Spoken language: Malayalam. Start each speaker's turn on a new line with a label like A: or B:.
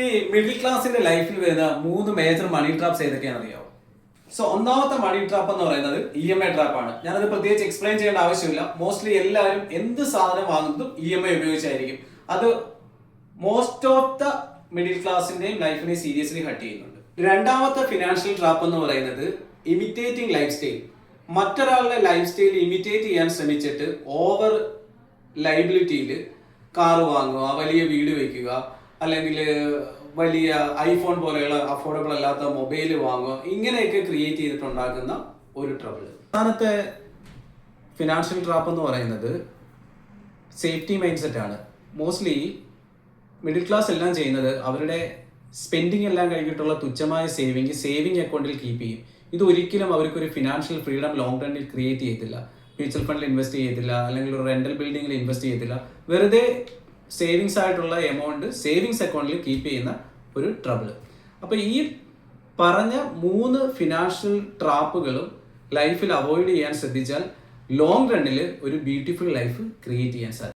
A: ഈ മിഡിൽ ക്ലാസിന്റെ ലൈഫിൽ വരുന്ന 3 മേജർ മണി ട്രാപ്സ് ഏതൊക്കെയാണെന്ന് അറിയാമോ? സോ ഒന്നാമത്തെ മണി ട്രാപ്പ് എന്ന് പറയുന്നത് EMI ട്രാപ്പ് ആണ്. ഞാനത് പ്രത്യേകിച്ച് എക്സ്പ്ലെയിൻ ചെയ്യേണ്ട ആവശ്യമില്ല. മോസ്റ്റ്ലി എല്ലാവരും എന്ത് സാധനം വാങ്ങുന്നതും EMI ഉപയോഗിച്ചായിരിക്കും. അത് മോസ്റ്റ് ഓഫ് ദ മിഡിൽ ക്ലാസിന്റെയും ലൈഫിനെ സീരിയസ്ലി ഹർട്ട് ചെയ്യുന്നുണ്ട്. രണ്ടാമത്തെ ഫിനാൻഷ്യൽ ട്രാപ്പ് എന്ന് പറയുന്നത് ഇമിറ്റേറ്റിംഗ് ലൈഫ് സ്റ്റൈൽ. മറ്റൊരാളുടെ ലൈഫ് സ്റ്റൈൽ ഇമിറ്റേറ്റ് ചെയ്യാൻ ശ്രമിച്ചിട്ട് ഓവർ ലൈബിലിറ്റിയിൽ കാറ് വാങ്ങുക, വലിയ വീട് വയ്ക്കുക, അല്ലെങ്കിൽ വലിയ ഐഫോൺ പോലെയുള്ള അഫോർഡബിൾ അല്ലാത്ത മൊബൈൽ വാങ്ങുക, ഇങ്ങനെയൊക്കെ ക്രിയേറ്റ് ചെയ്തിട്ടുണ്ടാക്കുന്ന ഒരു ട്രബിൾ. അവസാനത്തെ ഫിനാൻഷ്യൽ ട്രാപ്പ് എന്ന് പറയുന്നത് സേഫ്റ്റി മൈൻഡ് സെറ്റ് ആണ്. മോസ്റ്റ്ലി മിഡിൽ ക്ലാസ് എല്ലാം ചെയ്യുന്നത് അവരുടെ സ്പെൻഡിങ് എല്ലാം കഴിഞ്ഞിട്ടുള്ള തുച്ഛമായ സേവിങ് അക്കൗണ്ടിൽ കീപ്പ് ചെയ്യും. ഇത് ഒരിക്കലും അവർക്കൊരു ഫിനാൻഷ്യൽ ഫ്രീഡം ലോങ് റണ്ണിൽ ക്രിയേറ്റ് ചെയ്യത്തില്ല. മ്യൂച്വൽ ഫണ്ടിൽ ഇൻവെസ്റ്റ് ചെയ്യത്തില്ല, അല്ലെങ്കിൽ ഒരു റെന്റൽ ബിൽഡിങ്ങിൽ ഇൻവെസ്റ്റ് ചെയ്യത്തില്ല. വെറുതെ സേവിങ്സ് ആയിട്ടുള്ള എമൗണ്ട് സേവിങ്സ് അക്കൗണ്ടിൽ കീപ്പ് ചെയ്യുന്ന ഒരു ട്രബിൾ. അപ്പോൾ ഈ പറഞ്ഞ 3 ഫിനാൻഷ്യൽ ട്രാപ്പുകളും ലൈഫിൽ അവോയ്ഡ് ചെയ്യാൻ ശ്രദ്ധിച്ചാൽ ലോങ് റണ്ണിൽ ഒരു ബ്യൂട്ടിഫുൾ ലൈഫ് ക്രിയേറ്റ് ചെയ്യാൻ സാധിക്കും.